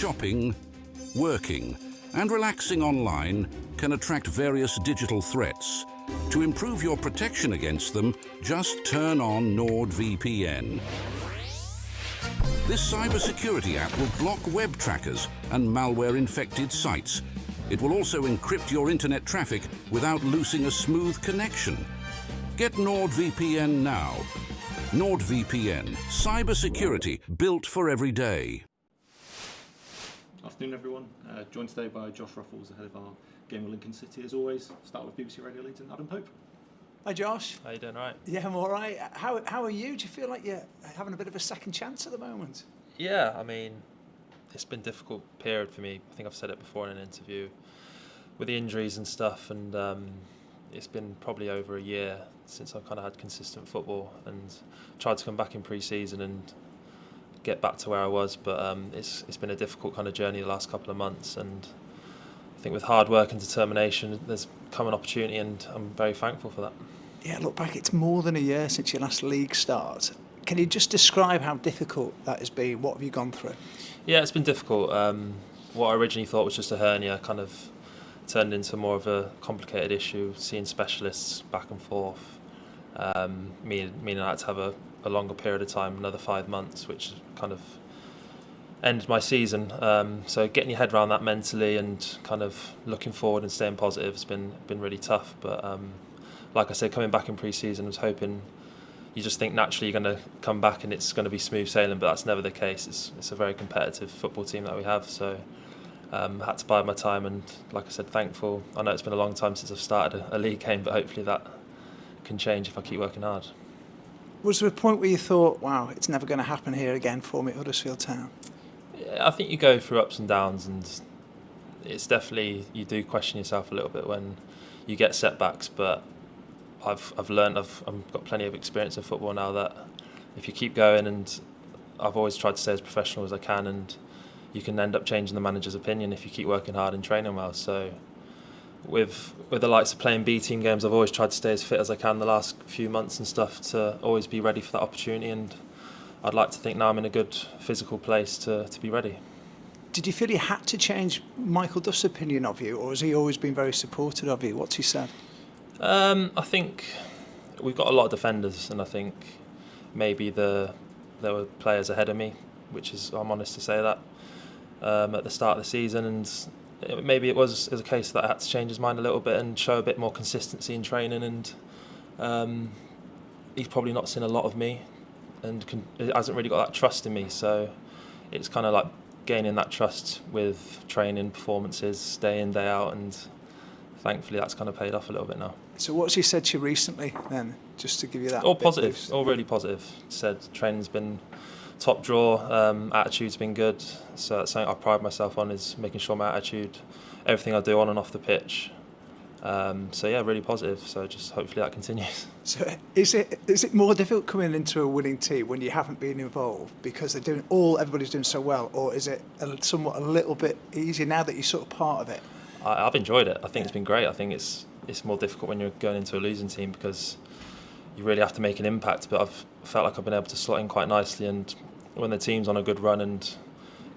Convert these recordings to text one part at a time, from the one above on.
shopping, working, and relaxing online can attract various digital threats. To improve your protection against them, just turn on NordVPN. This cybersecurity app will block web trackers and malware-infected sites. It will also encrypt your internet traffic without losing a smooth connection. Get NordVPN now. NordVPN, cybersecurity built for every day. Afternoon everyone, joined today by Josh Ruffles, ahead of our game with Lincoln City as always. Start with BBC Radio Leeds and Adam Pope. Hi Josh. How you doing, all right? Yeah, I'm all right. How are you? Do you feel like you're having a bit of a second chance at the moment? Yeah, I mean, it's been a difficult period for me. I think I've said it before in an interview with the injuries and stuff, and it's been probably over a year since I've kind of had consistent football and tried to come back in pre-season and get back to where I was, but it's been a difficult kind of journey the last couple of months, and I think with hard work and determination there's come an opportunity, and I'm very thankful for that. Yeah, look back, it's more than a year since your last league start. Can you just describe how difficult that has been? What have you gone through? Yeah, it's been difficult. What I originally thought was just a hernia kind of turned into more of a complicated issue, seeing specialists back and forth, meaning I had to have a longer period of time, another 5 months, which kind of ended my season. So getting your head around that mentally and kind of looking forward and staying positive has been really tough. But like I said, coming back in pre-season, I was hoping, you just think naturally you're going to come back and it's going to be smooth sailing, but that's never the case. It's a very competitive football team that we have, so had to bide my time, and like I said, thankful. I know it's been a long time since I've started a league game, but hopefully that can change if I keep working hard. Was there a point where you thought, wow, it's never going to happen here again for me at Huddersfield Town? Yeah, I think you go through ups and downs, and it's definitely, you do question yourself a little bit when you get setbacks, but I've learned, I've got plenty of experience in football now, that if you keep going, and I've always tried to stay as professional as I can, and you can end up changing the manager's opinion if you keep working hard and training well. So with the likes of playing B team games, I've always tried to stay as fit as I can the last few months and stuff, to always be ready for that opportunity, and I'd like to think now I'm in a good physical place to be ready. Did you feel you had to change Michael Duff's opinion of you, or has he always been very supportive of you? What's he said? I think we've got a lot of defenders, and I think maybe there were players ahead of me, which is, I'm honest to say that, at the start of the season, and maybe it was a case that I had to change his mind a little bit and show a bit more consistency in training, and he's probably not seen a lot of me, and hasn't really got that trust in me, so it's kind of like gaining that trust with training, performances, day in, day out, and thankfully that's kind of paid off a little bit now. So what's he said to you recently then, just to give you that? All positive, all really positive. Said training's been top draw, attitude's been good, so that's something I pride myself on, is making sure my attitude, everything I do on and off the pitch. So yeah, really positive, so just hopefully that continues. So is it more difficult coming into a winning team when you haven't been involved because everybody's doing so well, or is it somewhat a little bit easier now that you're sort of part of it? I've enjoyed it. I think it's been great. I think it's more difficult when you're going into a losing team because you really have to make an impact, but I've felt like I've been able to slot in quite nicely, and when the team's on a good run and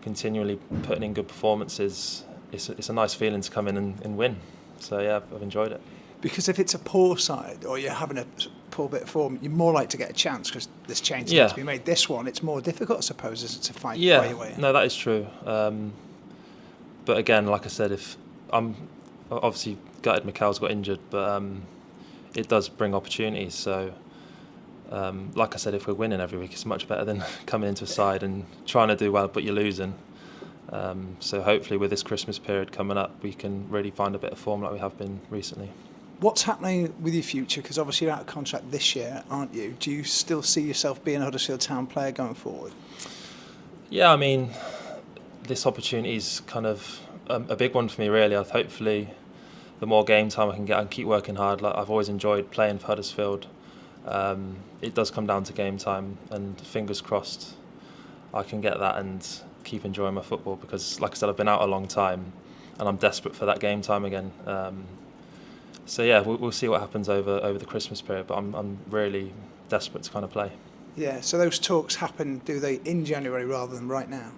continually putting in good performances, it's a nice feeling to come in and win. So yeah, I've enjoyed it. Because if it's a poor side or you're having a poor bit of form, you're more likely to get a chance because there's changes to be made. This one, it's more difficult, I suppose, isn't it, to fight your way in? No, that is true. But again, like I said, if I'm obviously gutted Mikel's got injured, but it does bring opportunities. So like I said, if we're winning every week, it's much better than coming into a side and trying to do well but you're losing. So hopefully with this Christmas period coming up, we can really find a bit of form like we have been recently. What's happening with your future? Because obviously you're out of contract this year, aren't you? Do you still see yourself being a Huddersfield Town player going forward? Yeah, I mean, this opportunity is kind of a big one for me, really. Hopefully the more game time I can get and keep working hard. Like I've always enjoyed playing for Huddersfield. It does come down to game time, and fingers crossed I can get that and keep enjoying my football, because like I said, I've been out a long time and I'm desperate for that game time again. So yeah, we'll see what happens over the Christmas period, but I'm really desperate to kind of play. Yeah, so those talks happen, do they, in January rather than right now?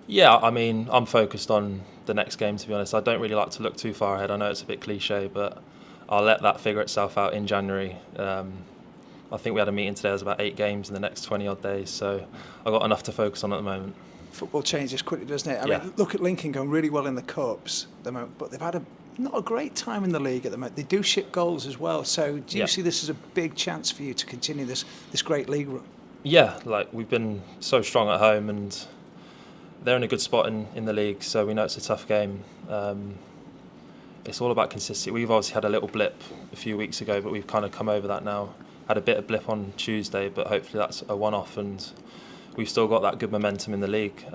Yeah, I mean, I'm focused on the next game, to be honest. I don't really like to look too far ahead. I know it's a bit cliche, but I'll let that figure itself out in January. I think we had a meeting today. There's about 8 games in the next 20 odd days, so I've got enough to focus on at the moment. Football changes quickly, doesn't it? I Yeah. mean, look at Lincoln going really well in the Cups at the moment, but they've had not a great time in the league at the moment. They do ship goals as well. So do you see this as a big chance for you to continue this great league run? Yeah, like we've been so strong at home and they're in a good spot in the league, so we know it's a tough game. It's all about consistency. We've obviously had a little blip a few weeks ago, but we've kind of come over that now. Had a bit of blip on Tuesday, but hopefully that's a one-off and we've still got that good momentum in the league.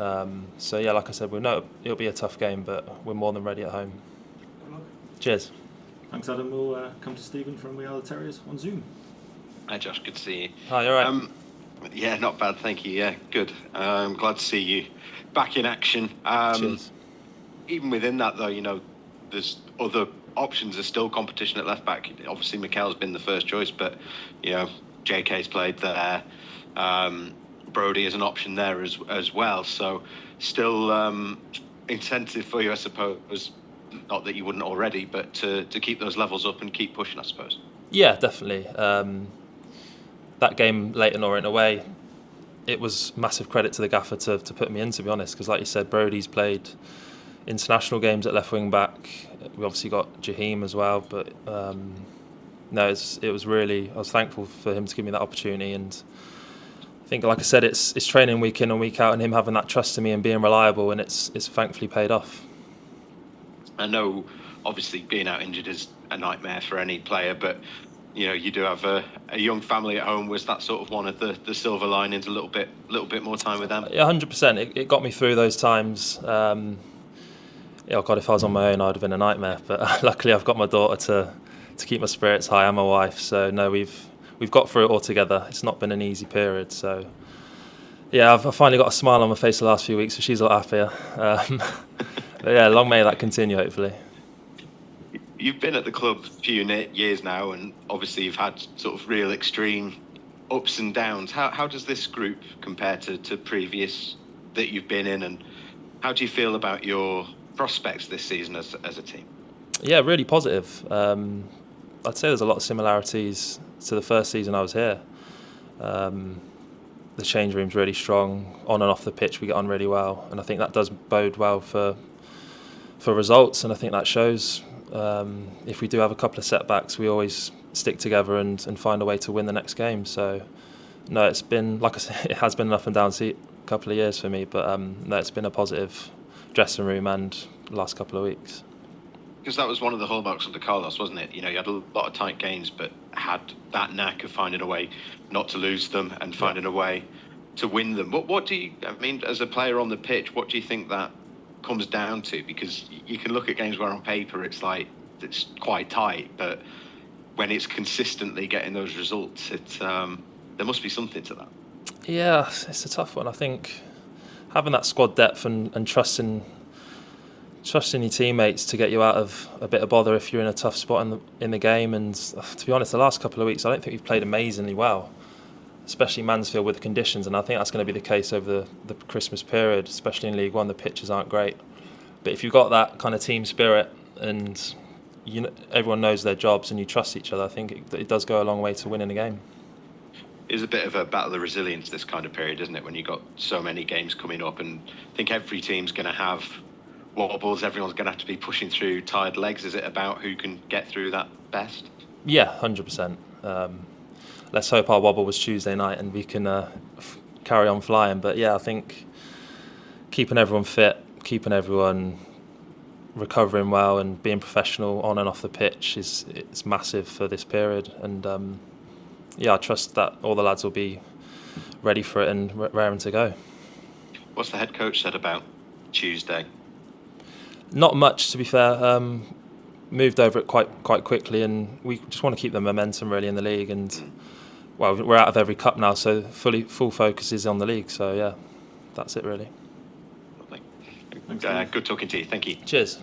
So yeah, like I said, we know it'll be a tough game, but we're more than ready at home. Cheers. Thanks, Adam. We'll come to Stephen from We Are the Terriers on Zoom. Hi, Josh. Good to see you. Hi, you all right? Yeah, not bad, thank you. Yeah, good. Glad to see you back in action. Cheers. Even within that, though, you know, there's other options. There's still competition at left back. Obviously, Mikel's been the first choice, but you know, JK's played there. Brody is an option there as well. So, still incentive for you, I suppose. Not that you wouldn't already, but to keep those levels up and keep pushing, I suppose. Yeah, definitely. That game Leyton Orient away, it was massive credit to the gaffer to put me in, to be honest, because like you said, Brody's played international games at left wing back. We obviously got Jaheim as well, but no, it was really, I was thankful for him to give me that opportunity, and I think, like I said, it's training week in and week out, and him having that trust in me and being reliable, and it's thankfully paid off. I know, obviously, being out injured is a nightmare for any player, but you know, you do have a young family at home. Was that sort of one of the silver linings? A little bit more time with them. Yeah, 100%. It got me through those times. Yeah, God, if I was on my own, I'd have been a nightmare. But luckily, I've got my daughter to keep my spirits high, and my wife. So no, we've got through it all together. It's not been an easy period. So yeah, I've finally got a smile on my face the last few weeks, so she's a lot happier. But yeah, long may that continue, hopefully. You've been at the club a few years now, and obviously you've had sort of real extreme ups and downs. How does this group compare to previous that you've been in, and how do you feel about your prospects this season as a team? Yeah, really positive. I'd say there's a lot of similarities to the first season I was here. The change room's really strong. On and off the pitch, we get on really well, and I think that does bode well for results, and I think that shows. If we do have a couple of setbacks, we always stick together and find a way to win the next game. So, no, it's been, like I said, it has been an up and down couple of years for me, but no, it's been a positive dressing room and the last couple of weeks. Because that was one of the hallmarks of the Carlos, wasn't it? You know, you had a lot of tight games, but had that knack of finding a way not to lose them and finding a way to win them. What do you, I mean, as a player on the pitch, what do you think that comes down to? Because you can look at games where on paper it's quite tight, but when it's consistently getting those results, there must be something to that. Yeah, it's a tough one. I think having that squad depth and trusting your teammates to get you out of a bit of bother if you're in a tough spot in the game. And to be honest, the last couple of weeks, I don't think we've played amazingly well, especially Mansfield with the conditions, and I think that's going to be the case over the Christmas period, especially in League One. The pitches aren't great, but if you've got that kind of team spirit and everyone knows their jobs and you trust each other, I think it does go a long way to winning a game. It's a bit of a battle of resilience this kind of period, isn't it, when you've got so many games coming up, and I think every team's going to have wobbles, everyone's going to have to be pushing through tired legs. Is it about who can get through that best? Yeah, 100%. Let's hope our wobble was Tuesday night and we can carry on flying. But yeah, I think keeping everyone fit, keeping everyone recovering well and being professional on and off the pitch it's massive for this period. And yeah, I trust that all the lads will be ready for it and raring to go. What's the head coach said about Tuesday? Not much, to be fair. Moved over it quite quickly, and we just want to keep the momentum really in the league. And well, we're out of every cup now, so full focus is on the league. So yeah, that's it really. Lovely. Good talking to you. Thank you. Cheers.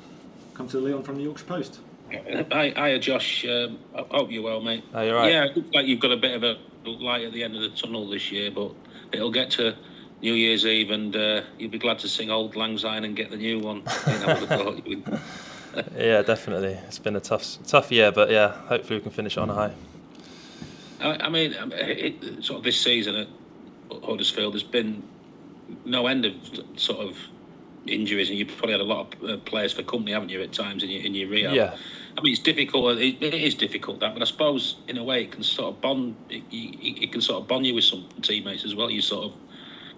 Come to Leon from the Yorkshire Post. Hiya, Josh. I hope you're well, mate. Are you right? Yeah, it looks like you've got a bit of a light at the end of the tunnel this year, but it'll get to New Year's Eve, and you'll be glad to sing Old Lang Syne and get the new one. I would have thought you would. Yeah, definitely. It's been a tough year, but yeah, hopefully we can finish it on a high. I mean, sort of this season at Huddersfield, there's been no end of sort of injuries, and you've probably had a lot of players for company, haven't you, at times in your rehab? Yeah. I mean, it's difficult. It is difficult, that, but I suppose in a way it can sort of bond. It can sort of bond you with some teammates as well. You sort of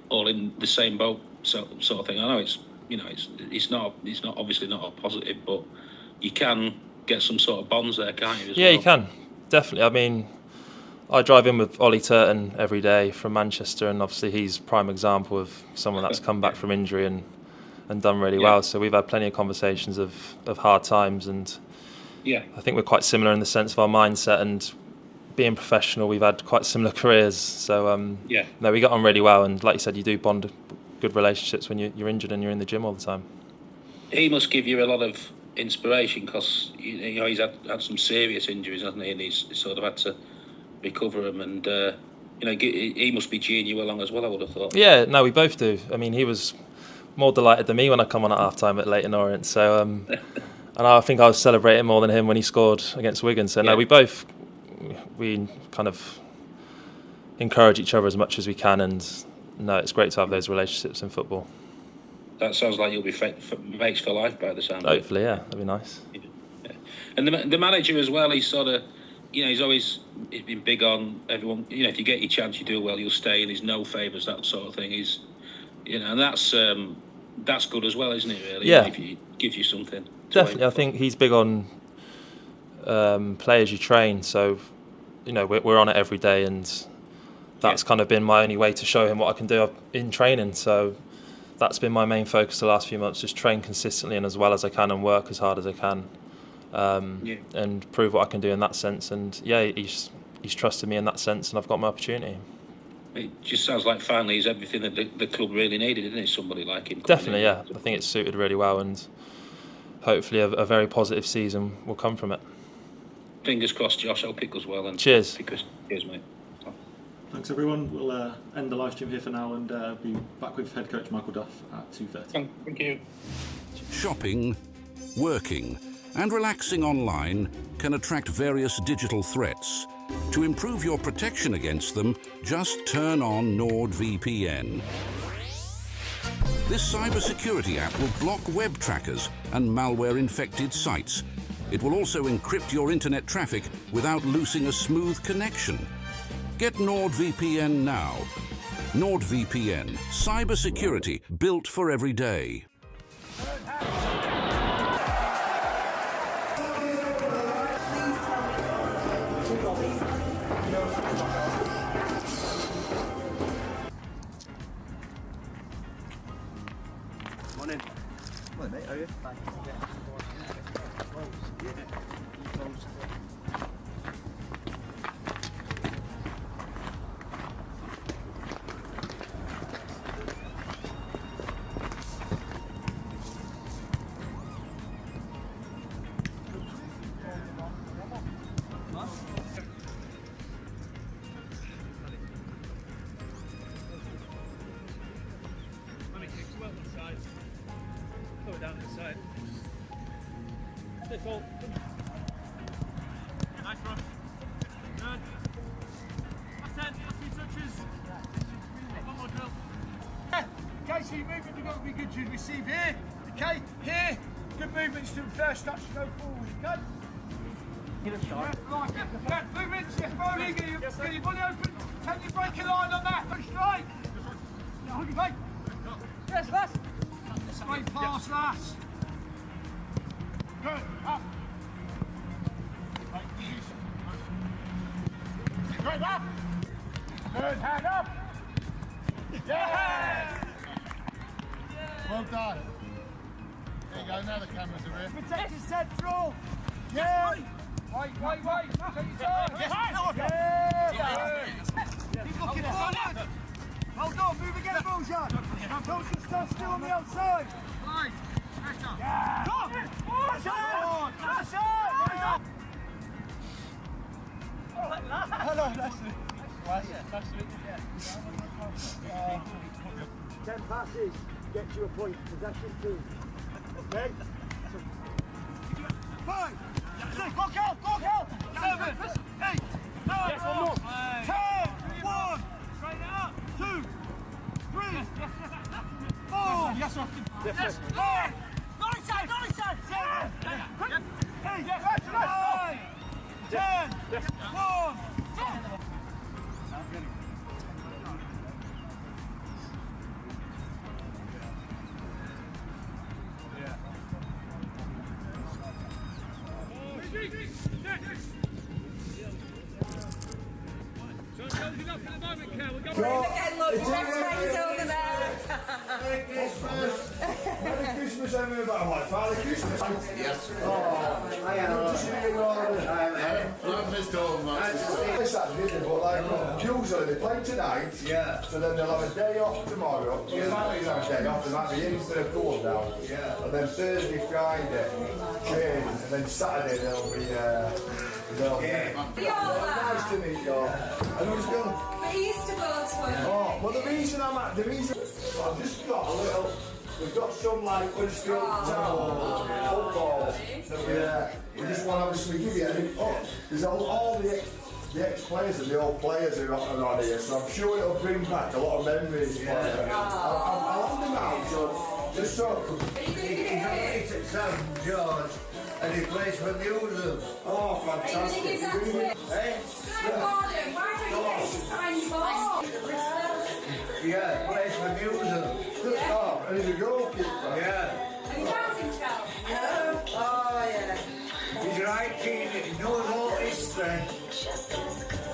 all in the same boat, sort of thing. I know it's not obviously not a positive, but you can get some sort of bonds there, can't you? You can definitely. I mean, I drive in with Ollie Turton every day from Manchester, and obviously he's a prime example of someone that's come back from injury and done really well. So we've had plenty of conversations of hard times, and I think we're quite similar in the sense of our mindset and being professional. We've had quite similar careers, so no, we got on really well. And like you said, you do bond good relationships when you're injured and you're in the gym all the time. He must give you a lot of inspiration, because he's had some serious injuries, hasn't he? And he's sort of had to recover them, and he must be cheering you along as well, I would have thought. Yeah, no, we both do. I mean, he was more delighted than me when I come on at half-time at Leyton Orient, so and I think I was celebrating more than him when he scored against Wigan. So no, we kind of encourage each other as much as we can, and no, it's great to have those relationships in football. That sounds like you'll be mates for life by the sound of it. Hopefully, yeah, that'd be nice. Yeah. And the manager as well, he's sort of, he's been big on everyone. If you get your chance, you do well, you'll stay, and there's no favours, that sort of thing. And that's good as well, isn't it? Really, yeah. If he gives you something. Definitely, I think he's big on players you train. So, we're on it every day, and that's kind of been my only way to show him what I can do in training. So that's been my main focus the last few months: just train consistently and as well as I can, and work as hard as I can, and prove what I can do in that sense. And he's trusted me in that sense, and I've got my opportunity. It just sounds like finally he's everything that the club really needed, isn't it? Somebody like him. Definitely, yeah. I think it's suited really well, and hopefully a very positive season will come from it. Fingers crossed, Josh. I'll pick us well. And cheers. Cheers, mate. Thanks, everyone. We'll end the live stream here for now, and be back with head coach Michael Duff at 2:30. Thank you. Shopping, working, and relaxing online can attract various digital threats. To improve your protection against them, just turn on NordVPN. This cybersecurity app will block web trackers and malware-infected sites. It will also encrypt your internet traffic without losing a smooth connection. Get NordVPN now. NordVPN, cybersecurity built for every day. Morning. Morning, mate. How are you? Fine. Down to the side. Stay full. Nice rush. Good. Last 10, last few touches. One more drill. Okay, so your movement you've got to be good to receive here. Okay, here. Good movements to the first touch to go forward. Okay? Give it a shot. Left movements, yes, bowling. Get your body open. Take your braking line on that. Go straight. Hold your weight. Yes, last. Straight pass, lass. Good, up. Right, straight up. Good, hand up. Yes! Well done. There you go, now the cameras are here. Protect your central. Yeah. Wait. Take your time. Yes. Keep looking forward. Hold on, move again, Bojan. Don't just stand still on the outside. Right. Yeah. Go. Hello, Leslie. 10 passes gets you a point. Possession 2. Okay? 5, 6, go Cal, 7, 8, 9, Yes, one more. 10, 1, Straighten it up. 2, 3, Yes, sir. 4, Yes, yes, sir. 5, Not inside, not inside. 7, 8, Yes. 9, 10, 1. Merry Christmas, everybody. Like Father Christmas. Yes. Oh, I am. Just here, Gordon. Lovely storm, It's Saturday, but like, usually they play tonight. Yeah. So then they'll have a day off tomorrow. So they might have a day off. They might be in for a cool down. Yeah. And then Thursday, Friday, train. And then Saturday they'll be. Nice to meet you all. And who's gone? We used to go to work. Oh, well, the reason I've just got a little. We've got some like Huddersfield Town football that we just want to obviously give you. There's all the ex-players and the old players who are on here, so I'm sure it'll bring back a lot of memories for you. I'll hand them out, so just so. He's at St George and he plays for Newham. Oh, fantastic. Eh? Gordon, why don't you get to sign your ball? Yeah, plays for Newham. Oh, and he's a goalkeeper. Yeah. Have you found him, Chel? Oh, yeah. He's right keen, he knows all history.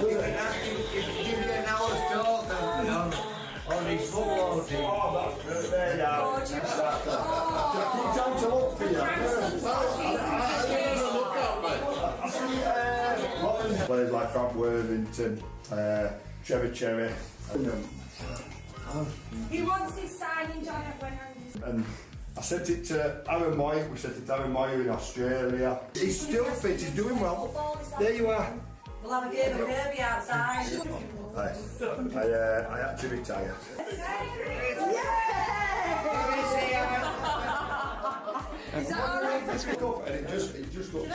You can ask him, he can give you an hour's talk on his football team. Oh, that's good. There you are. Keep time to look for you. Players like Frank Worthington, Trevor Cherry. He wants his signing done when And I sent it to Aaron Moy. We sent it to Aaron Moy in Australia. He's still fit. He's doing well. There you are. we'll have a game of Kirby outside. I had to retire. Is that alright? And it just looks.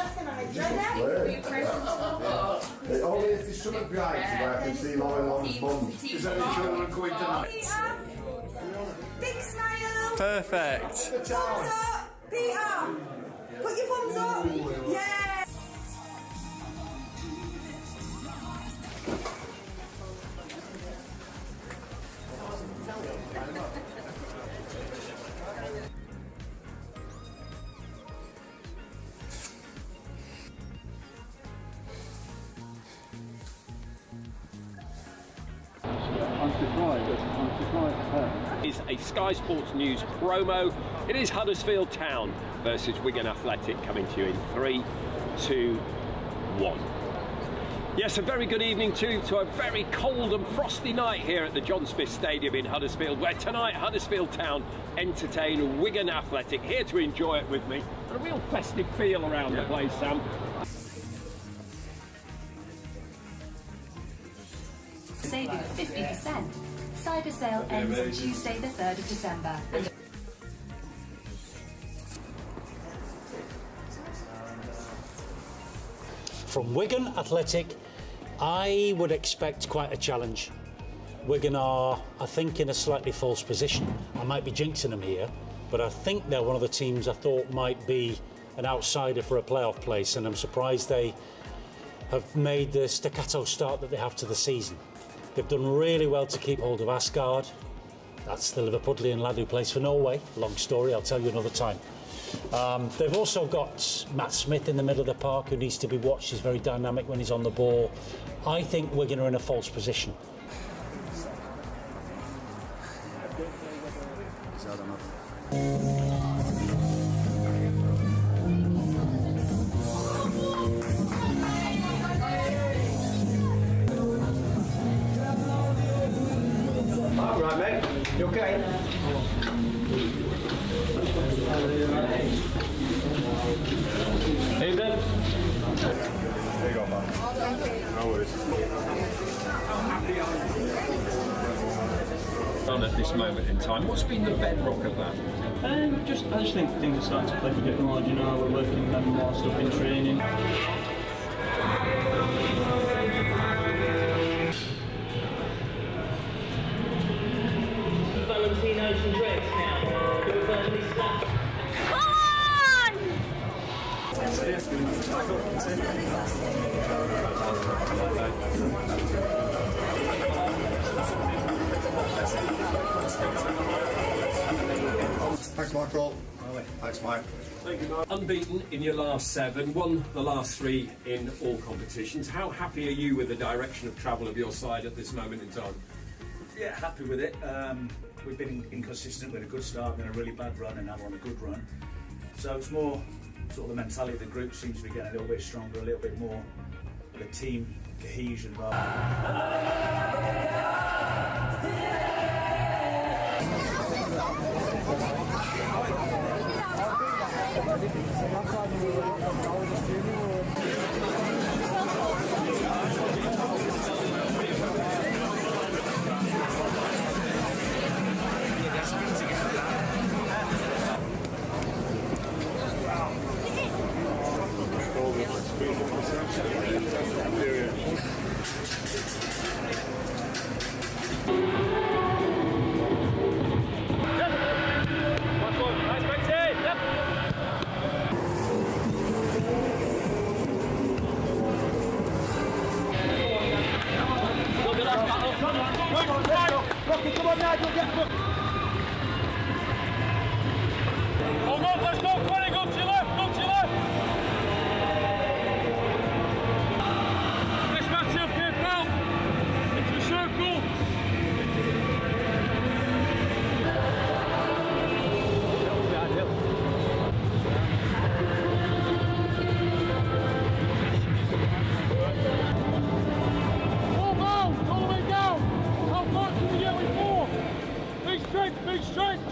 Only if there's something bright where I can see Lauren Long's bum. Is there any children going tonight? Big smile. Perfect. Thumbs up. Peter. Put your thumbs up. Yeah. Is a Sky Sports News promo. It is Huddersfield Town versus Wigan Athletic coming to you in 3, 2, 1. Yes, a very good evening to a very cold and frosty night here at the John Smith Stadium in Huddersfield, where tonight Huddersfield Town entertain Wigan Athletic. Here to enjoy it with me, and a real festive feel around the place, Sam. Saving 50%. Cyber sale ends on Tuesday the 3rd of December. From Wigan Athletic, I would expect quite a challenge. Wigan are, I think, in a slightly false position. I might be jinxing them here, but I think they're one of the teams I thought might be an outsider for a playoff place, and I'm surprised they have made the staccato start that they have to the season. They've done really well to keep hold of Asgard. That's the Liverpudlian lad who plays for Norway. Long story, I'll tell you another time. They've also got Matt Smith in the middle of the park, who needs to be watched. He's very dynamic when he's on the ball. I think Wigan are in a false position. Right, mate. You okay? There you go, man. No worries. on at this moment in time. What's been the bedrock of that? I just think things are starting to click a bit more. You know, we're working on more stuff in training. Valentinos and Dregs now. Do we firmly start? Thanks, Michael. Thanks, Mike. Unbeaten in your last 7, won the last 3 in all competitions. How happy are you with the direction of travel of your side at this moment in time? Yeah, happy with it. We've been inconsistent with a good start, then a really bad run, and now we're on a good run. So it's more sort of the mentality of the group seems to be getting a little bit stronger, a little bit more of a team cohesion. Rocky, come on, Nigel, get up. Hold on, let's go, 20, go to your left, go to your left. This match up here, pal. Into the circle. All the way down. How far can we get with 4? Big stretch, big stretch.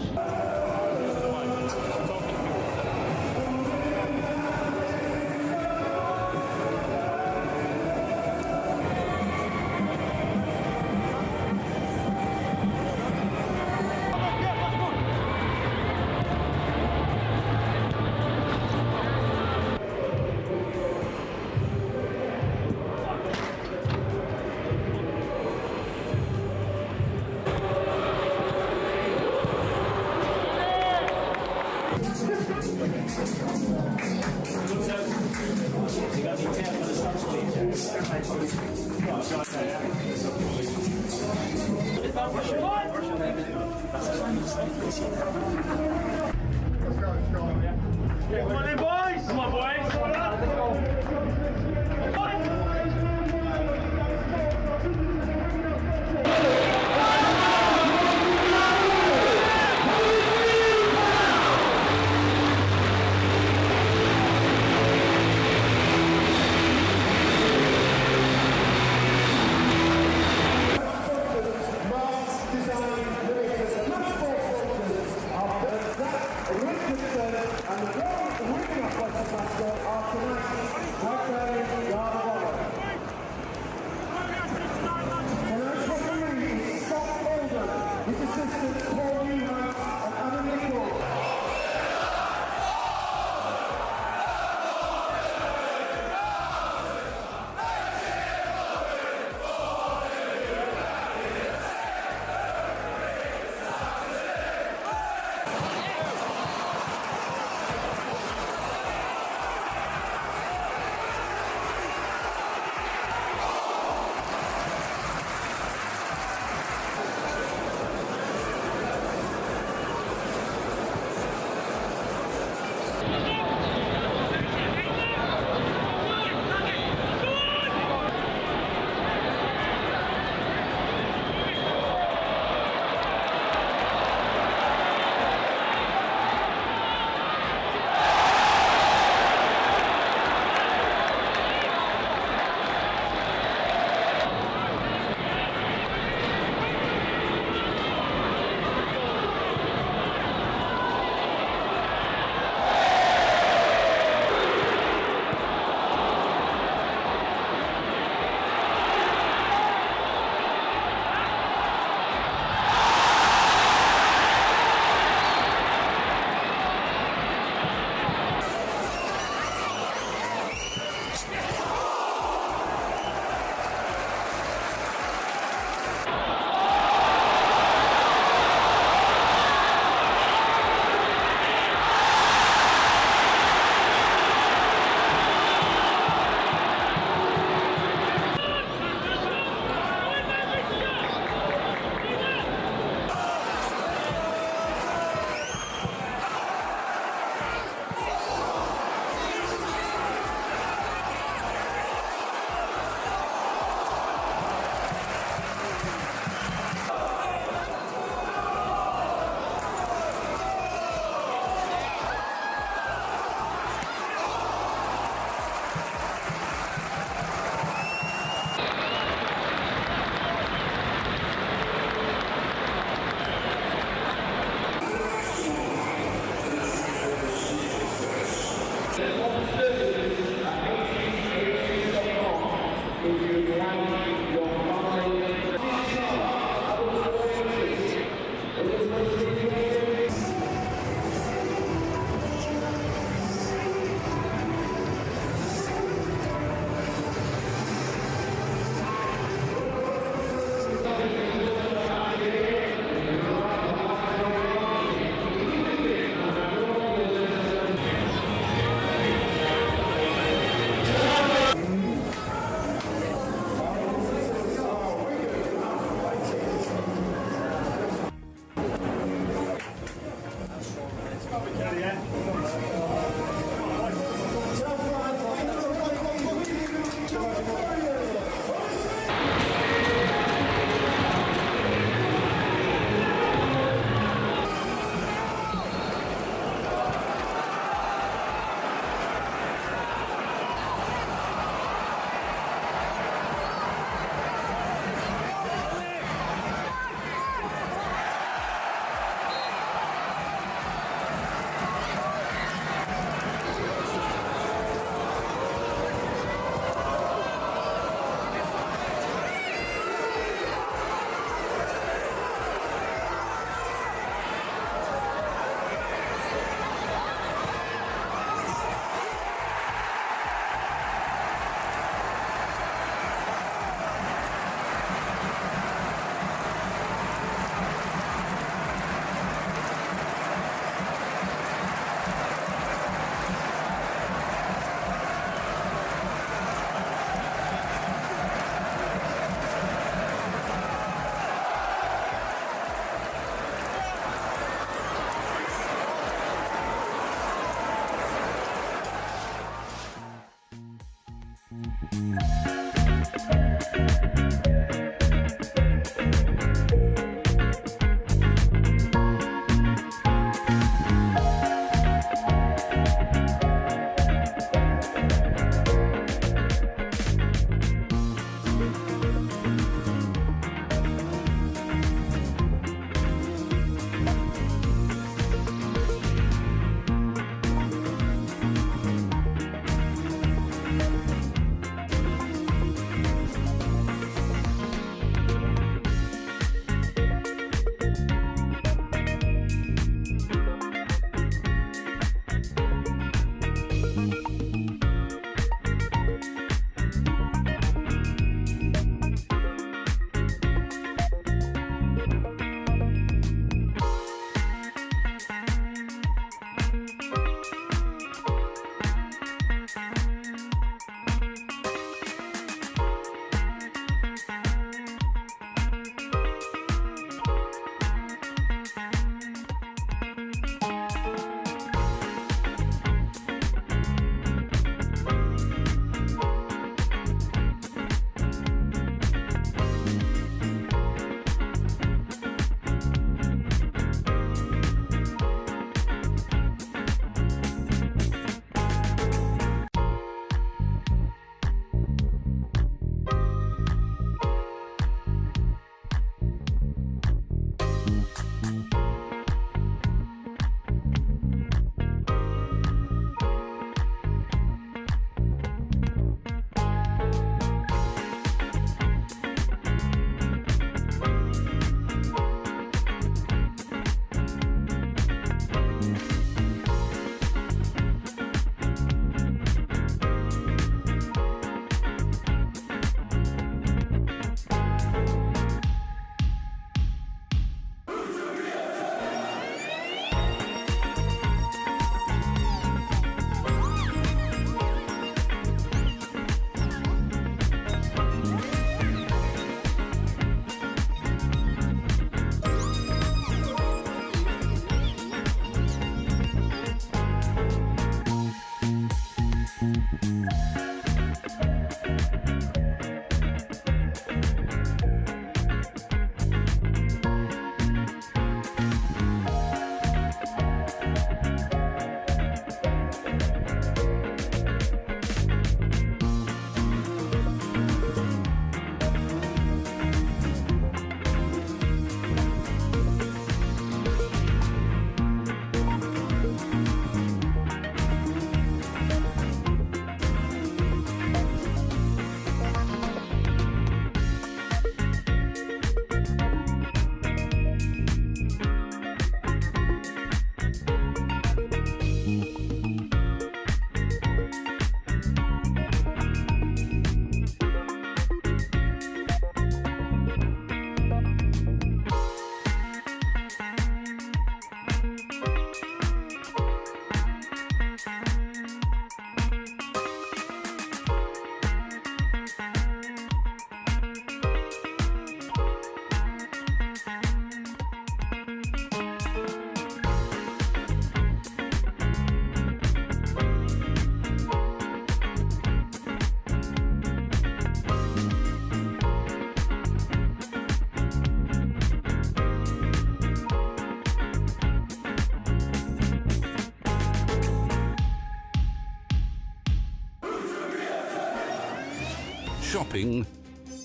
Come on in, boys! Come on, boys! Let's go! And the shopping,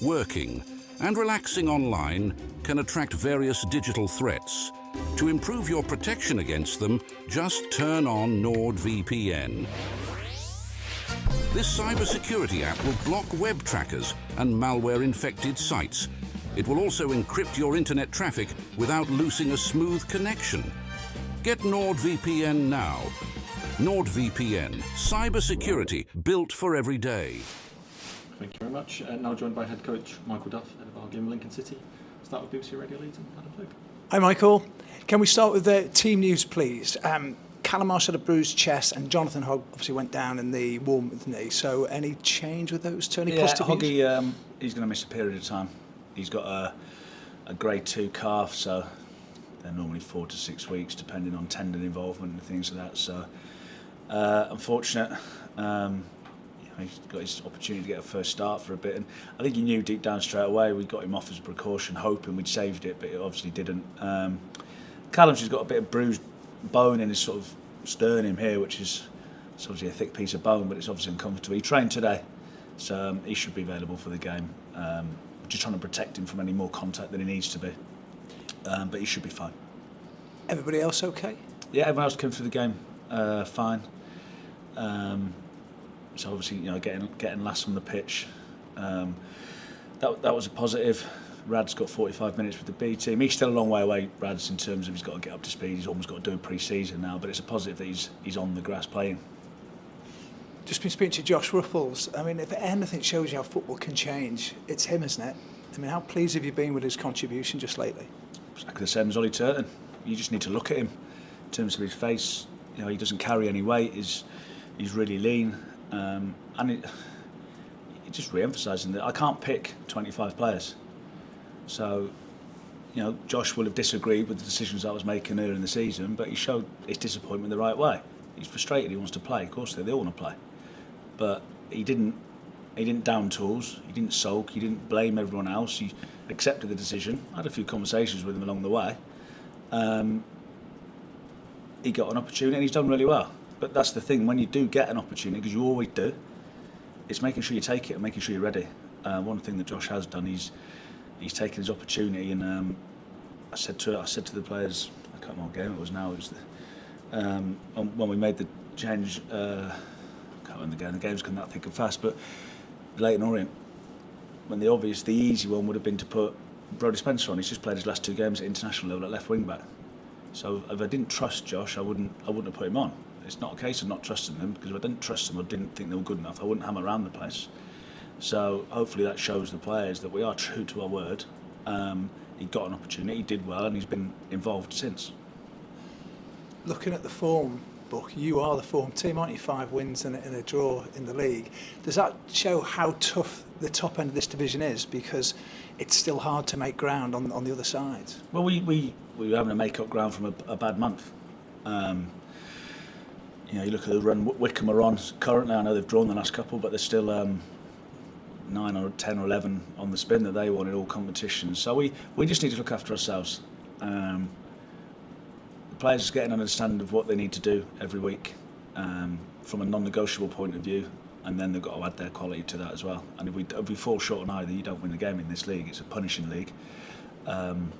working, and relaxing online can attract various digital threats. To improve your protection against them, just turn on NordVPN. This cybersecurity app will block web trackers and malware-infected sites. It will also encrypt your internet traffic without losing a smooth connection. Get NordVPN now. NordVPN, cybersecurity built for every day. Thank you very much. Now joined by head coach Michael Duff, head of our game Lincoln City. Start with BBC Radio Leeds and Adam Pope. Hi Michael, can we start with the team news please? Callum Marsh had a bruised chest and Jonathan Hogg obviously went down in the Warmouth knee, so any change with those two? Any positive news? Hoggy, he's going to miss a period of time. He's got a grade 2 calf, so they're normally 4 to 6 weeks depending on tendon involvement and things like that, so unfortunate. He's got his opportunity to get a first start for a bit, and I think he knew deep down straight away. We got him off as a precaution, hoping we'd saved it, but it obviously didn't. Callum's just got a bit of bruised bone in his sort of sternum here, which is it's obviously a thick piece of bone, but it's obviously uncomfortable. He trained today, so he should be available for the game. We're just trying to protect him from any more contact than he needs to be, but he should be fine. Everybody else okay? Yeah, everyone else came through the game fine. So obviously, getting last on the pitch, that was a positive. Rad's got 45 minutes with the B team. He's still a long way away, Rad's, in terms of he's got to get up to speed. He's almost got to do a pre-season now, but it's a positive that he's on the grass playing. Just been speaking to Josh Ruffles. I mean, if anything shows you how football can change, it's him, isn't it? I mean, how pleased have you been with his contribution just lately? Exactly the same as Ollie Turton. You just need to look at him in terms of his face. He doesn't carry any weight. He's really lean. And it just re-emphasising that I can't pick 25 players. So, Josh will have disagreed with the decisions I was making earlier in the season, but he showed his disappointment the right way. He's frustrated. He wants to play. Of course, they all want to play, but he didn't down tools. He didn't sulk. He didn't blame everyone else. He accepted the decision. I had a few conversations with him along the way. He got an opportunity and he's done really well. But that's the thing, when you do get an opportunity, because you always do, it's making sure you take it and making sure you're ready. One thing that Josh has done, he's taken his opportunity, and I said to the players, I can't remember what game it was now, it was when we made the change, I can't remember the game's come that thick and fast, but Leighton Orient, when the easy one would have been to put Brodie Spencer on. He's just played his last 2 games at international level at left wing back. So if I didn't trust Josh, I wouldn't have put him on. It's not a case of not trusting them, because if I didn't trust them or didn't think they were good enough, I wouldn't hammer around the place. So hopefully that shows the players that we are true to our word. He got an opportunity, he did well, and he's been involved since. Looking at the form book, you are the form team, aren't you? 5 wins and a draw in the league. Does that show how tough the top end of this division is? Because it's still hard to make ground on the other side. Well, we were having to make up ground from a bad month. You look at the run Wycombe are on currently. I know they've drawn the last couple, but there's still 9 or 10 or 11 on the spin that they won in all competitions. So we just need to look after ourselves. The players are getting an understanding of what they need to do every week from a non-negotiable point of view, and then they've got to add their quality to that as well. And if we fall short on either, you don't win the game in this league. It's a punishing league, and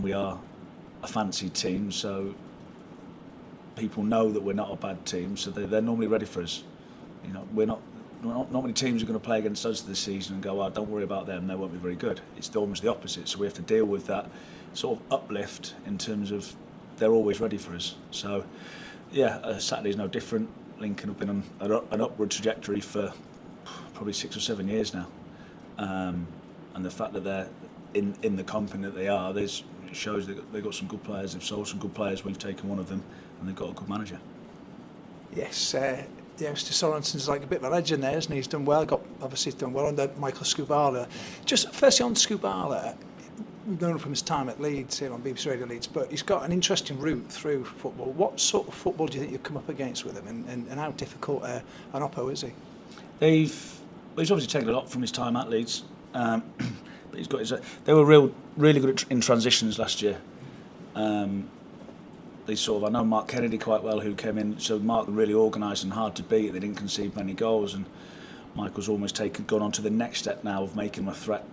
we are a fancied team, so people know that we're not a bad team, so they're normally ready for us. We're not many teams are going to play against us this season and go, don't worry about them, they won't be very good. It's almost the opposite, so we have to deal with that sort of uplift in terms of they're always ready for us. So Saturday's no different. Lincoln have been on an upward trajectory for probably 6 or 7 years now, and the fact that they're in the company that they are, it shows they've got some good players. They've sold some good players. We've taken one of them, and they've got a good manager. Yes, Mr. Sorensen's like a bit of a legend there, isn't he? He's done well. He's done well under Michael Skubala. Just firstly on Skubala, we've known him from his time at Leeds here on BBC Radio Leeds, but he's got an interesting route through football. What sort of football do you think you've come up against with him, and how difficult an oppo is he? He's obviously taken a lot from his time at Leeds. But he's got they were really good in transitions last year. I know Mark Kennedy quite well, who came in. So Mark really organised and hard to beat. They didn't concede many goals, and Michael's almost gone on to the next step now of making him a threat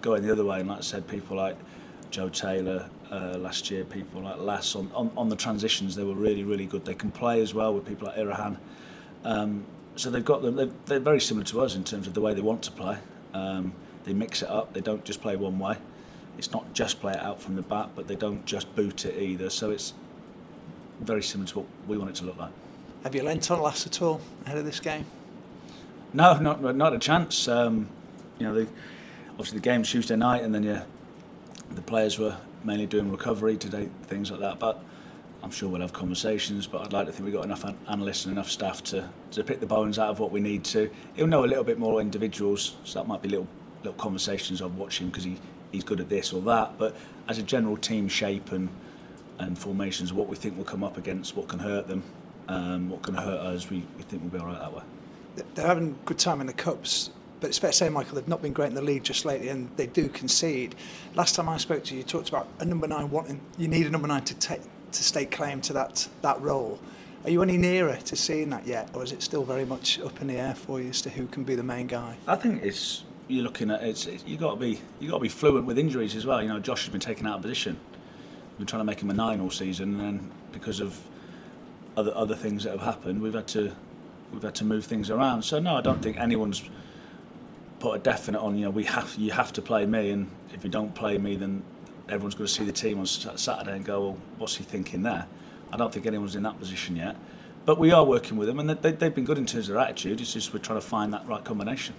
going the other way. And like I said, people like Joe Taylor last year, people like Lass on the transitions, they were really, really good. They can play as well with people like Irahan. So they've got them. They're very similar to us in terms of the way they want to play. They mix it up. They don't just play one way. It's not just play it out from the back, but they don't just boot it either. So it's very similar to what we want it to look like. Have you lent on Lass at all ahead of this game? No, not a chance. Obviously the game's Tuesday night, and then the players were mainly doing recovery today, things like that. But I'm sure we'll have conversations. But I'd like to think we've got enough analysts and enough staff to pick the bones out of what we need to. He'll know a little bit more individuals, so that might be little conversations of watching because he's good at this or that. But as a general team shape and formations, what we think will come up against, what can hurt them, what can hurt us, we think we'll be all right that way. They're having a good time in the Cups, but it's fair to say, Michael, they've not been great in the league just lately, and they do concede. Last time I spoke to you, you talked about a number 9 you need a number 9 to stake claim to that role. Are you any nearer to seeing that yet, or is it still very much up in the air for you as to who can be the main guy? I think you're looking at you got to be fluent with injuries as well. Josh has been taken out of position. We've been trying to make him a 9 all season, and then because of other things that have happened, we've had to move things around. So no, I don't think anyone's put a definite on. You have to play me, and if you don't play me, then everyone's going to see the team on Saturday and go, well, what's he thinking there? I don't think anyone's in that position yet, but we are working with them, and they've been good in terms of their attitude. It's just we're trying to find that right combination.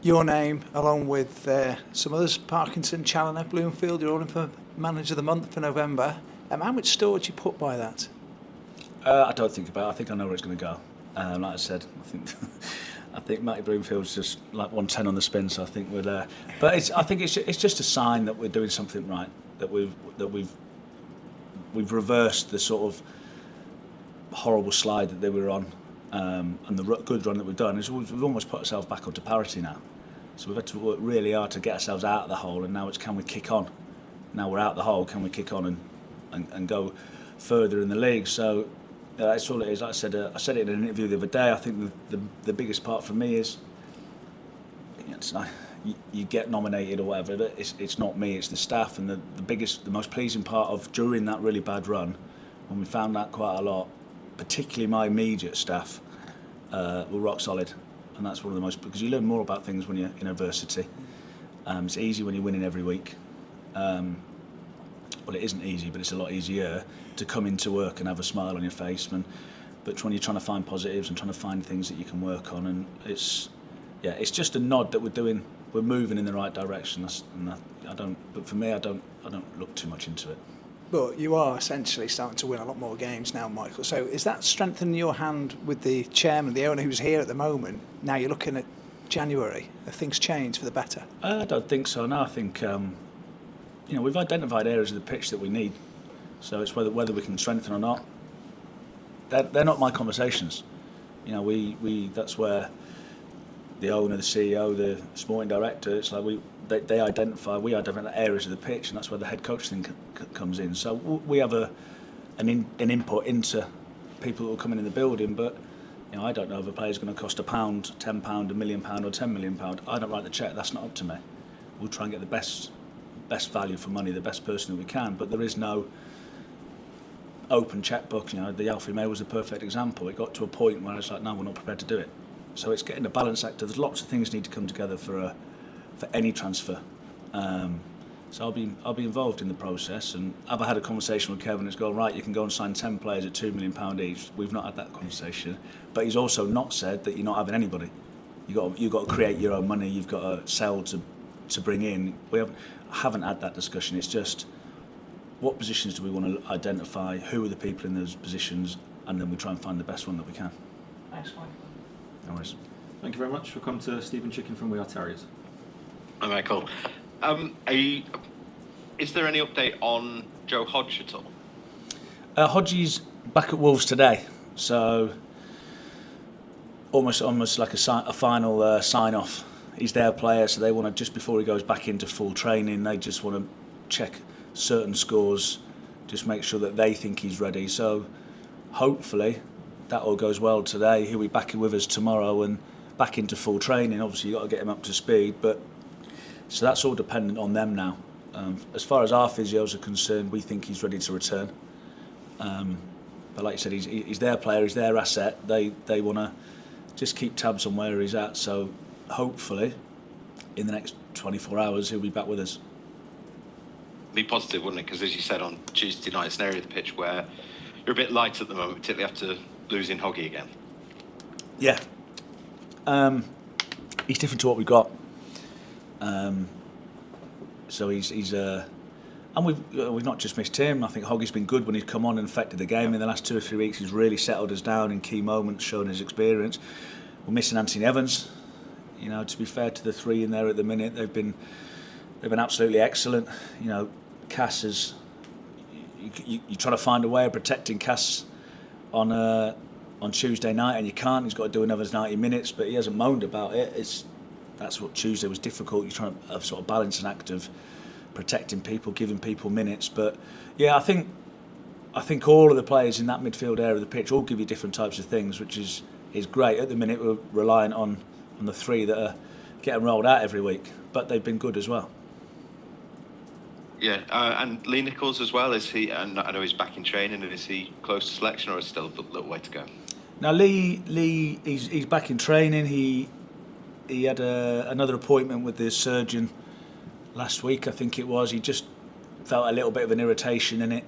Your name, along with some others, Parkinson, Challoner, Bloomfield, you're all in for Manager of the Month for November. How much store would you put by that? I don't think about it. I think I know where it's going to go. Like I said, I think Matty Bloomfield's just like 110 on the spin, so I think we're there. But I think it's just a sign that we're doing something right, that we've reversed the sort of horrible slide that they were on, and the good run that we've done is we've almost put ourselves back onto parity now. So we've had to work really hard to get ourselves out of the hole, and now it's can we kick on? Now we're out of the hole, can we kick on and go further in the league? So that's all it is. Like I said it in an interview the other day. I think the biggest part for me is it's not, you get nominated or whatever, but it's not me, it's the staff. And the most pleasing part of during that really bad run, when we found out quite a lot, particularly my immediate staff, were rock solid. And that's one of the most, because you learn more about things when you're in adversity. It's easy when you're winning every week. Well, it isn't easy, but it's a lot easier to come into work and have a smile on your face. But when you're trying to find positives and trying to find things that you can work on, and it's just a nod that we're moving in the right direction. But for me, I don't look too much into it. But you are essentially starting to win a lot more games now, Michael. So is that strengthening your hand with the chairman, the owner who's here at the moment? Now you're looking at January. Have things changed for the better? I don't think so. No, I think we've identified areas of the pitch that we need. So it's whether we can strengthen or not. They're not my conversations. That's where the owner, the CEO, the sporting director. It's like we identify areas of the pitch, and that's where the head coach thing comes in. So we have an input into people who are coming in the building, but I don't know if a player's going to cost £1, £10, £1 million, or £10 million. I don't write the cheque. That's not up to me. We'll try and get the best value for money, the best person that we can. But there is no open checkbook. The Alfie May was a perfect example. It got to a point where it's like, no, we're not prepared to do it. So it's getting a balance act. There's lots of things need to come together for any transfer. So I'll be involved in the process. And have I had a conversation with Kevin? It's gone right. You can go and sign 10 players at £2 million each. We've not had that conversation. But he's also not said that you're not having anybody. You've got to create your own money. You've got to sell to bring in. I haven't had that discussion. It's just what positions do we want to identify? Who are the people in those positions? And then we try and find the best one that we can. Thanks, Mike. No worries. Thank you very much. We'll come to Stephen Chicken from We Are Terriers. Hi, Michael. Is there any update on Joe Hodge at all? Hodgie's back at Wolves today, so almost like a final sign-off. He's their player, so they want to, just before he goes back into full training, they just want to check certain scores, just make sure that they think he's ready. So hopefully that all goes well today, he'll be back with us tomorrow and back into full training. Obviously, you've got to get him up to speed, but so that's all dependent on them now. As far as our physios are concerned, we think he's ready to return. But like you said, he's their player, he's their asset. They want to just keep tabs on where he's at. So hopefully, in the next 24 hours, he'll be back with us. Be positive, wouldn't it? Because as you said on Tuesday night, it's an area of the pitch where you're a bit light at the moment, particularly after losing Hoggy again. Yeah. He's different to what we've got. So he's and we've not just missed him. I think Hoggy's been good when he's come on and affected the game. In the last 2 or 3 weeks, he's really settled us down in key moments, showing his experience. We're missing Anthony Evans. You know, to be fair to the three in there at the minute, they've been absolutely excellent. You know, Cass is. You try to find a way of protecting Cass on Tuesday night, and you can't. He's got to do another 90 minutes, but he hasn't moaned about it. That's what Tuesday was difficult. You're trying to sort of balance an act of protecting people, giving people minutes. But yeah, I think all of the players in that midfield area of the pitch all give you different types of things, which is great. At the minute, we're reliant on the three that are getting rolled out every week, but they've been good as well. Yeah, and Lee Nichols as well. Is he? And I know he's back in training, and is he close to selection, or is still a little way to go? Now Lee, he's back in training. He had another appointment with the surgeon last week, I think it was. He just felt a little bit of an irritation in it.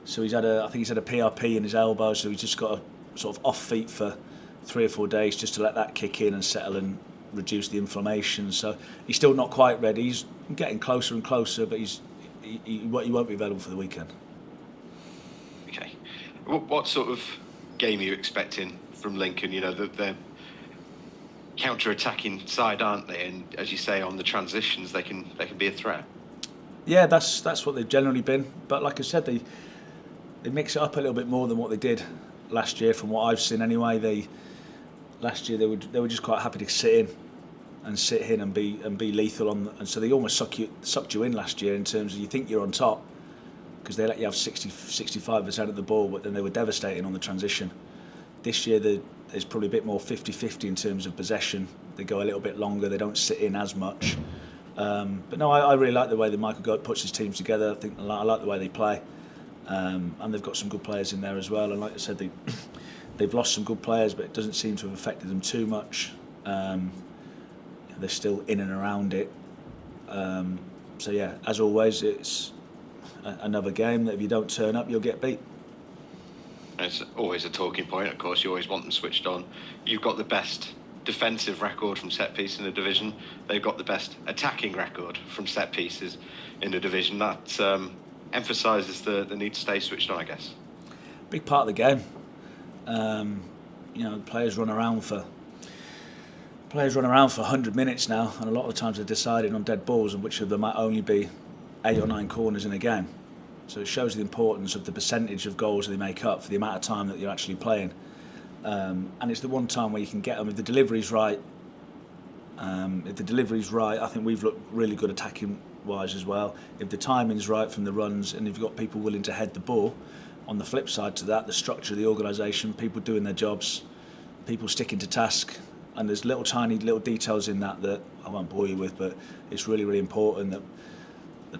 So I think he's had a PRP in his elbow, so he's just got a sort of off feet for 3 or 4 days just to let that kick in and settle and reduce the inflammation. So he's still not quite ready. He's getting closer and closer, but he won't be available for the weekend. Okay. What sort of game are you expecting from Lincoln? You know, they're counter-attacking side, aren't they? And as you say, on the transitions, they can be a threat. Yeah, that's what they've generally been. But like I said, they mix it up a little bit more than what they did last year, from what I've seen anyway. Last year they were just quite happy to sit in and be lethal and so they almost sucked you in last year in terms of you think you're on top because they let you have 65% of the ball, but then they were devastating on the transition. This year there's probably a bit more 50-50 in terms of possession. They go a little bit longer, they don't sit in as much. But no, I really like the way that Michael Duff puts his teams together. I like the way they play, and they've got some good players in there as well. And like I said, they've lost some good players, but it doesn't seem to have affected them too much. They're still in and around it. So yeah, as always, it's another game that if you don't turn up, you'll get beat. It's always a talking point, of course. You always want them switched on. You've got the best defensive record from set piece in the division. They've got the best attacking record from set pieces in the division. That emphasises the need to stay switched on, I guess. Big part of the game. Players run around for 100 minutes now, and a lot of the times they're deciding on dead balls, and which of them might only be 8 or 9 corners in a game. So it shows the importance of the percentage of goals they make up for the amount of time that you're actually playing. And it's the one time where you can get them if the delivery's right. I think we've looked really good attacking wise as well. If the timing's right from the runs, and if you've got people willing to head the ball. On the flip side to that, the structure of the organisation, people doing their jobs, people sticking to task, and there's tiny little details in that I won't bore you with, but it's really, really important that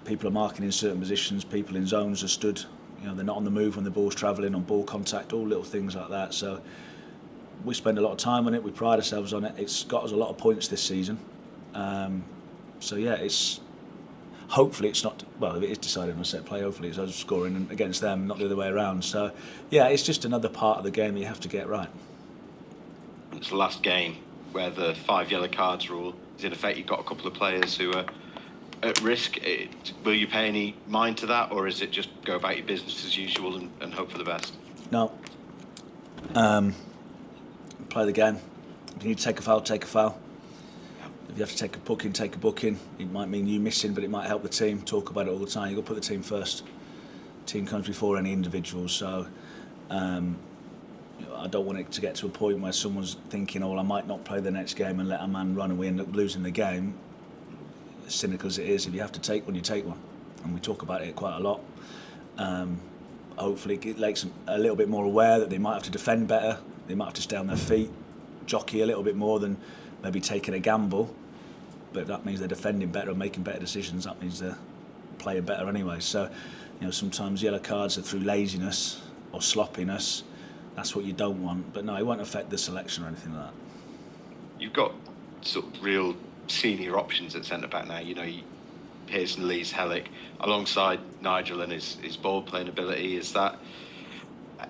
people are marking in certain positions, people in zones are stood, they're not on the move when the ball's travelling, on ball contact, all little things like that. So we spend a lot of time on it, we pride ourselves on it. It's got us a lot of points this season. So yeah, hopefully it's not, well, if it is decided on a set play, hopefully it's us scoring against them, not the other way around. So yeah, it's just another part of the game that you have to get right. It's the last game where the 5 yellow cards rule is in effect. You've got a couple of players who are at risk. Will you pay any mind to that, or is it just go about your business as usual and hope for the best? No. Play the game. If you need to take a foul, take a foul. If you have to take a booking, take a booking. It might mean you missing, but it might help the team. Talk about it all the time. You've got to put the team first. Team comes before any individual. So I don't want it to get to a point where someone's thinking, I might not play the next game and let a man run and we end up losing the game. As cynical as it is, if you have to take one, you take one. And we talk about it quite a lot. hopefully it makes them a little bit more aware that they might have to defend better, they might have to stay on their feet, jockey a little bit more than maybe taking a gamble. But that means they're defending better and making better decisions. That means they're playing better anyway. So, sometimes yellow cards are through laziness or sloppiness. That's what you don't want. But no, it won't affect the selection or anything like that. You've got sort of real senior options at centre back now. Pearson, Lees, Hellick, alongside Nigel and his ball playing ability. Is that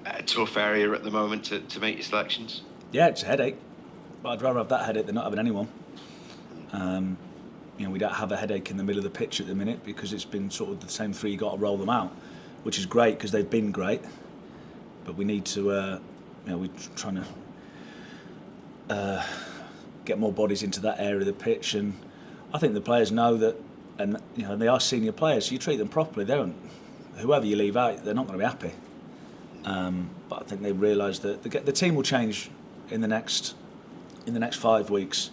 a tough area at the moment to make your selections? Yeah, it's a headache. But I'd rather have that headache than not having anyone. We don't have a headache in the middle of the pitch at the minute because it's been sort of the same three. You got to roll them out, which is great because they've been great. But we need to, we're trying to get more bodies into that area of the pitch, and I think the players know that, and they are senior players. So you treat them properly. They don't. Whoever you leave out, they're not going to be happy. But I think they realise that the team will change in the next 5 weeks.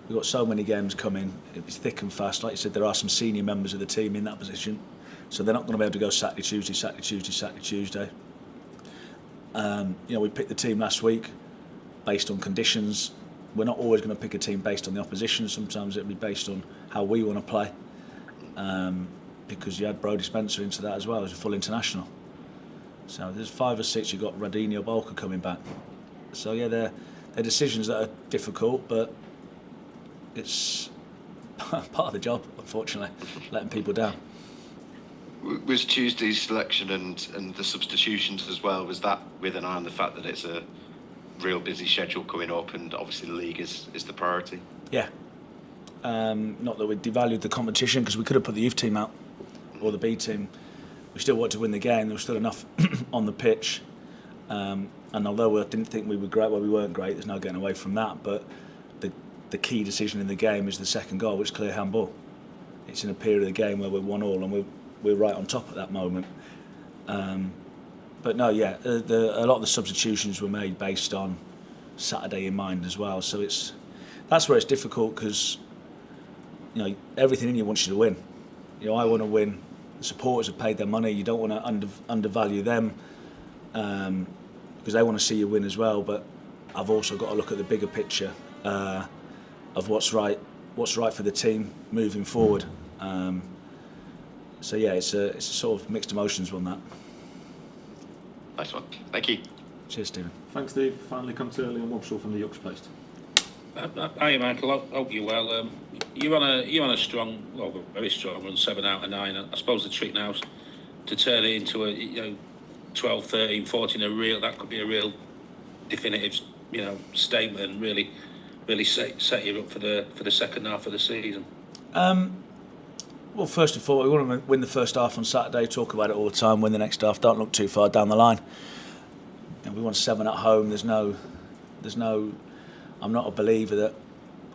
We've got so many games coming. It's thick and fast. Like you said, there are some senior members of the team in that position, so they're not going to be able to go Saturday, Tuesday. We picked the team last week based on conditions. We're not always going to pick a team based on the opposition. Sometimes it'll be based on how we want to play. Because you had Brodie Spencer into that as well as a full international. So there's 5 or 6. You've got Radinho Bolka coming back. So yeah, they're decisions that are difficult, but it's part of the job, unfortunately, letting people down. Was Tuesday's selection and the substitutions as well, was that with an eye on the fact that it's a real busy schedule coming up and obviously the league is the priority? Yeah. Not that we devalued the competition, because we could have put the youth team out or the B team. We still wanted to win the game. There was still enough on the pitch. And although I didn't think we were great, we weren't great, there's no getting away from that. But the key decision in the game is the second goal, which is clear handball. It's in a period of the game where we're 1-1 and we're right on top at that moment. But no, yeah, a lot of the substitutions were made based on Saturday in mind as well. So that's where it's difficult, because everything in you wants you to win. I want to win. The supporters have paid their money. You don't want to undervalue them, because they want to see you win as well. But I've also got to look at the bigger picture of what's right for the team moving forward. So yeah, it's a sort of mixed emotions on that. Nice one. Thank you. Cheers, Stephen. Thanks, Steve. Finally come to Leon Wobshaw from the Yorkshire Post. Hi, Michael. I hope you're well. You're on a strong, very strong run, 7 out of 9. I suppose the trick now is to turn it into a 12, 13, 14. That could be a real definitive, statement, and really set you up for the second half of the season. Well, first of all, we want to win the first half on Saturday. Talk about it all the time. Win the next half. Don't look too far down the line. We want 7 at home. There's no. I'm not a believer that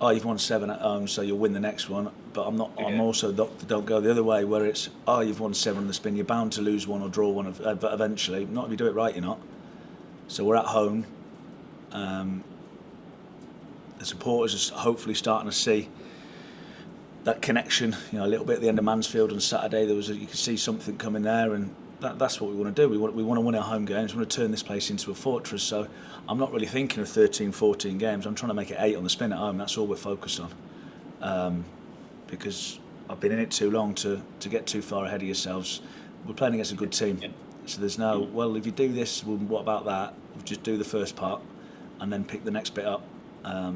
you've won 7 at home, so you'll win the next one. But I'm not. Yeah. I'm also don't go the other way, where it's you've won 7 on the spin. You're bound to lose one or draw one eventually. Not if you do it right, you're not. So we're at home. The supporters are hopefully starting to see that connection. A little bit at the end of Mansfield on Saturday, you could see something coming there, and that's what we want to do. We want to win our home games. We want to turn this place into a fortress. So I'm not really thinking of 13, 14 games. I'm trying to make it 8 on the spin at home. That's all we're focused on. Because I've been in it too long to get too far ahead of yourselves. We're playing against a good team. Yeah. So there's no, well, if you do this, well, what about that? We'll just do the first part and then pick the next bit up. I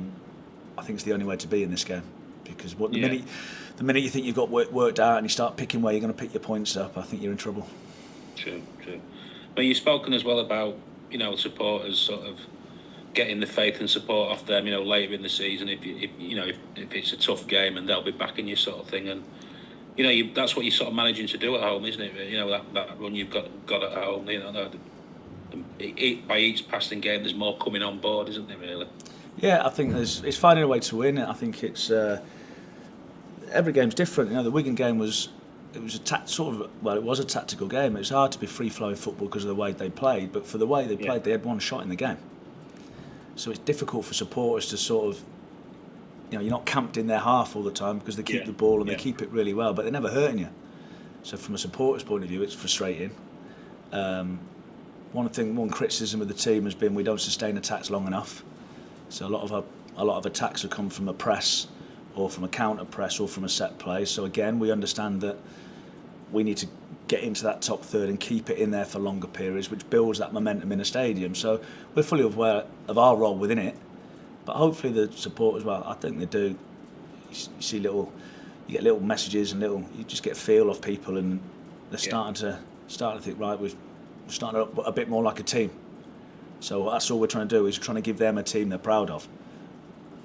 think it's the only way to be in this game. Because the minute you think you've got worked out and you start picking where you're going to pick your points up, I think you're in trouble. True. But you've spoken as well about supporters sort of getting the faith and support off them later in the season if it's a tough game, and they'll be backing you sort of thing, and that's what you're sort of managing to do at home, isn't it? That run you've got at home. By each passing game, there's more coming on board, isn't there? Really. Yeah, I think it's finding a way to win. I think it's every game's different. The Wigan game was a tactical game. It was hard to be free-flowing football because of the way they played, but for the way they played, they had one shot in the game. So it's difficult for supporters to sort of, you're not camped in their half all the time, because they keep the ball and they keep it really well, but they're never hurting you. So from a supporter's point of view, it's frustrating. One criticism of the team has been we don't sustain attacks long enough. So a lot of attacks have come from a press, or from a counter press, or from a set play. So again, we understand that we need to get into that top third and keep it in there for longer periods, which builds that momentum in a stadium. So we're fully aware of our role within it, but hopefully the support as well. I think they do. You get little messages and you just get a feel of people, and they're starting to think, right, we're starting to a bit more like a team. So that's all we're trying to do, is trying to give them a team they're proud of.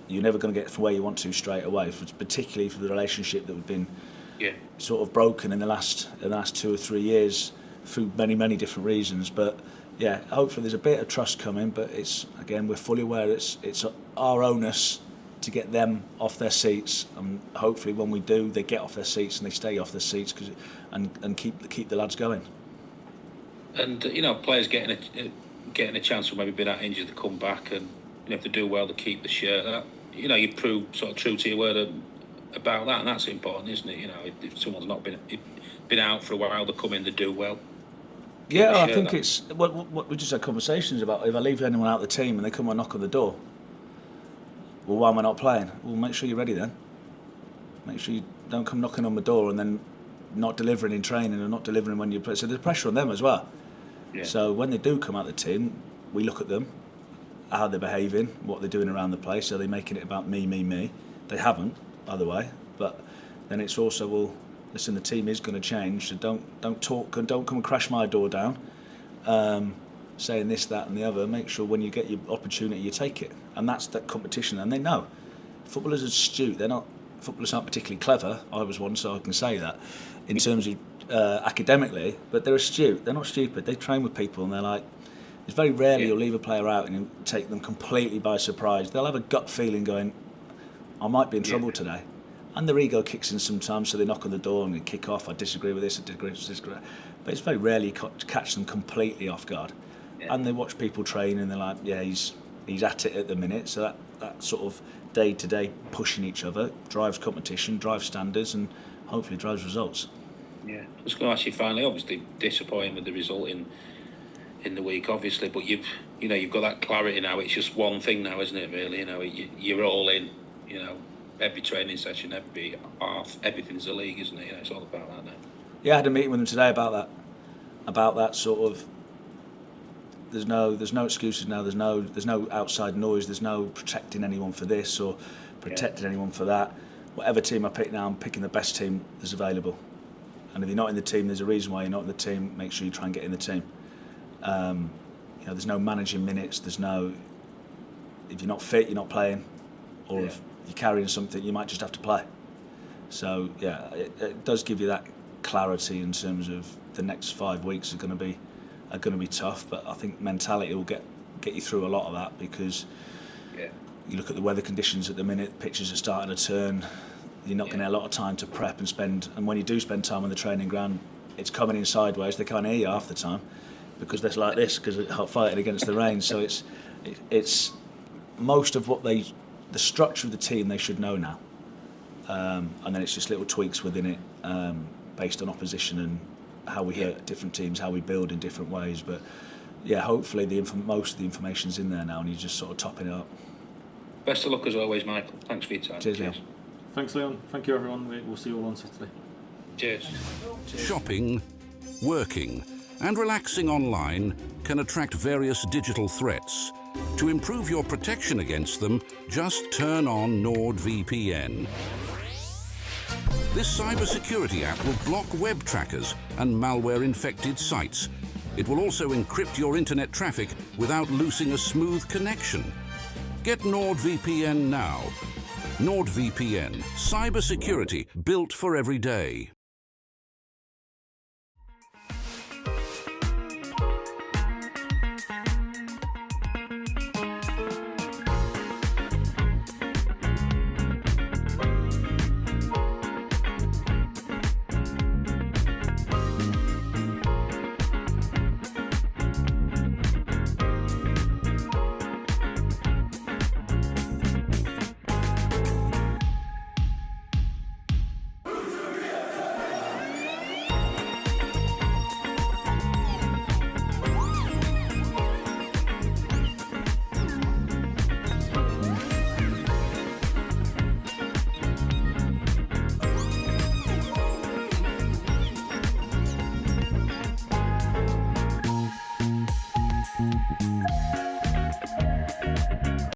You're never going to get from where you want to straight away, particularly for the relationship that we've been sort of broken in the last 2 or 3 years through many different reasons. But yeah, hopefully there's a bit of trust coming. But we're fully aware it's our onus to get them off their seats, and hopefully when we do, they get off their seats and they stay off their seats and keep the lads going. And players getting a chance for maybe being out injured to come back, and if they do well to keep the shirt. You prove sort of true to your word about that, and that's important, isn't it? If someone's not been out for a while, they come in, they do well. Yeah, I think it's what we just had conversations about. If I leave anyone out of the team and they come and knock on the door, well, why am I not playing? Well, make sure you're ready then. Make sure you don't come knocking on the door and then not delivering in training and not delivering when you play. So there's pressure on them as well. Yeah. So when they do come out of the team, we look at them, how they're behaving, what they're doing around the place. Are they making it about me? They haven't, by the way. But then it's also, well, listen, the team is going to change. So don't talk and don't come and crash my door down, saying this, that, and the other. Make sure when you get your opportunity, you take it. And that's that competition. And they know footballers are astute. Footballers aren't particularly clever. I was one, so I can say that in terms of academically. But they're astute. They're not stupid. They train with people, and they're like. It's very rarely you'll leave a player out and you take them completely by surprise. They'll have a gut feeling going, I might be in trouble today. And their ego kicks in sometimes, so they knock on the door and they kick off. I disagree with this, I disagree with this. But it's very rarely you catch them completely off guard. Yeah. And they watch people train and they're like, yeah, he's at it at the minute. So that sort of day-to-day pushing each other drives competition, drives standards, and hopefully drives results. Yeah. I was going to ask you finally, obviously disappointing with the result in the week, obviously, but you've got that clarity now. It's just one thing now, isn't it? Really, you're all in. Every training session, every half, everything's a league, isn't it? It's all about that now. Yeah, I had a meeting with them today about that sort of. There's no excuses now. There's no outside noise. There's no protecting anyone for this or protecting anyone for that. Whatever team I pick now, I'm picking the best team that's available. And if you're not in the team, there's a reason why you're not in the team. Make sure you try and get in the team. There's no managing minutes. There's no. If you're not fit, you're not playing, or if you're carrying something, you might just have to play. So yeah, it does give you that clarity in terms of the next 5 weeks are going to be tough. But I think mentality will get you through a lot of that, because you look at the weather conditions at the minute. Pitches are starting to turn. You're not going to have a lot of time to prep and spend. And when you do spend time on the training ground, it's coming in sideways. They can't hear you half the time, because they're like this, because they're fighting against the rain. So it's most of what the structure of the team they should know now, and then it's just little tweaks within it based on opposition and how we hurt different teams, how we build in different ways. But yeah, hopefully most of the information's in there now, and you're just sort of topping it up. Best of luck as always, Michael. Thanks for your time. Cheers, Leon. Thanks, Leon. Thank you, everyone. We'll see you all on Saturday. Cheers. Shopping, working, and relaxing online can attract various digital threats. To improve your protection against them, just turn on NordVPN. This cybersecurity app will block web trackers and malware-infected sites. It will also encrypt your internet traffic without losing a smooth connection. Get NordVPN now. NordVPN, cybersecurity built for every day. Bye.